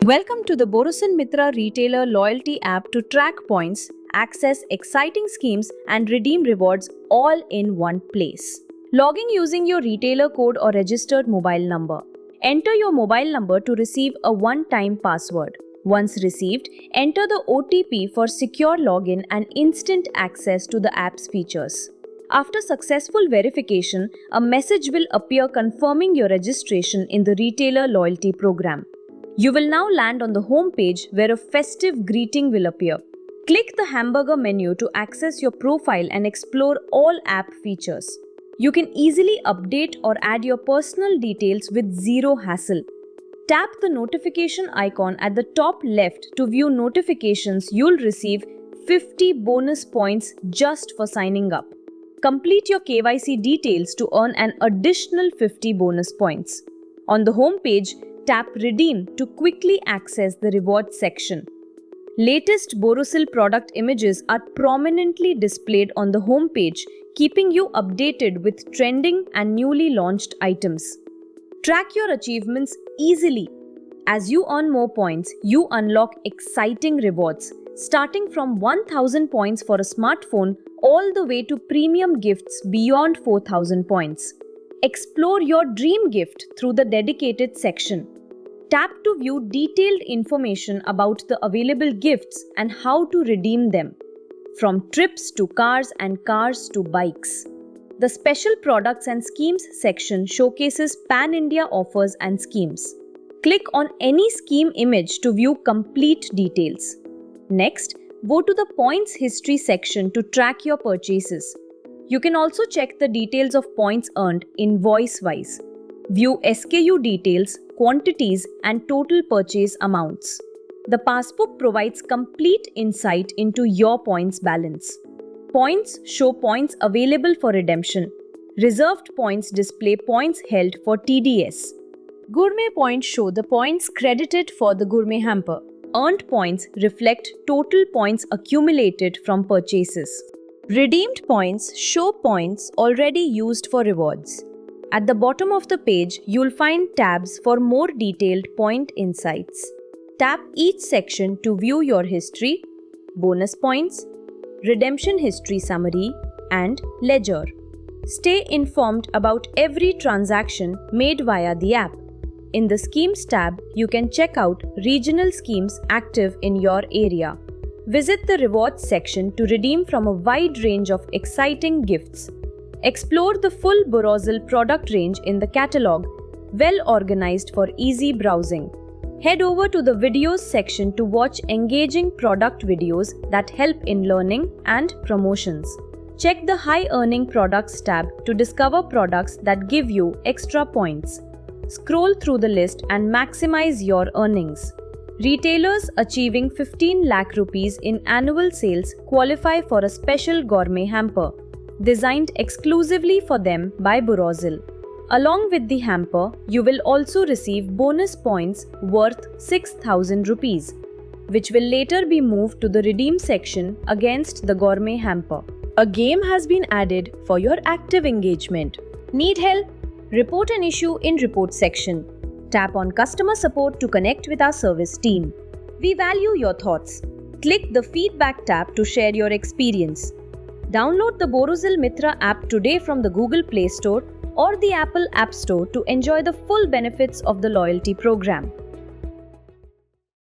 Welcome to the Borosil Mitra Retailer Loyalty app to track points, access exciting schemes, and redeem rewards all in one place. Log in using your retailer code or registered mobile number. Enter your mobile number to receive a one-time password. Once received, enter the OTP for secure login and instant access to the app's features. After successful verification, a message will appear confirming your registration in the Retailer Loyalty program. You will now land on the home page where a festive greeting will appear. Click the hamburger menu to access your profile and explore all app features. You can easily update or add your personal details with zero hassle. Tap the notification icon at the top left to view notifications. You'll receive 50 bonus points just for signing up. Complete your KYC details to earn an additional 50 bonus points. On the home page, tap Redeem to quickly access the rewards section. Latest Borosil product images are prominently displayed on the home page, keeping you updated with trending and newly launched items. Track your achievements easily. As you earn more points, you unlock exciting rewards, starting from 1000 points for a smartphone all the way to premium gifts beyond 4000 points. Explore your dream gift through the dedicated section. Tap to view detailed information about the available gifts and how to redeem them, from trips to cars and cars to bikes. The Special Products and Schemes section showcases pan-India offers and schemes. Click on any scheme image to view complete details. Next, go to the Points History section to track your purchases. You can also check the details of points earned invoice-wise. View SKU details, quantities, and total purchase amounts. The passbook provides complete insight into your points balance. Points show points available for redemption. Reserved points display points held for TDS. Gourmet points show the points credited for the gourmet hamper. Earned points reflect total points accumulated from purchases. Redeemed points show points already used for rewards. At the bottom of the page, you'll find tabs for more detailed point insights. Tap each section to view your history, bonus points, redemption history summary, and ledger. Stay informed about every transaction made via the app. In the Schemes tab, you can check out regional schemes active in your area. Visit the Rewards section to redeem from a wide range of exciting gifts. Explore the full Borosil product range in the catalogue, well organized for easy browsing. Head over to the Videos section to watch engaging product videos that help in learning and promotions. Check the High Earning Products tab to discover products that give you extra points. Scroll through the list and maximize your earnings. Retailers achieving 15 lakh rupees in annual sales qualify for a special gourmet hamper, designed exclusively for them by Borosil. Along with the hamper, you will also receive bonus points worth 6,000 rupees, which will later be moved to the redeem section against the gourmet hamper. A game has been added for your active engagement. Need help? Report an issue in Report section. Tap on Customer Support to connect with our service team. We value your thoughts. Click the Feedback tab to share your experience. Download the Borosil Mitra app today from the Google Play Store or the Apple App Store to enjoy the full benefits of the loyalty program.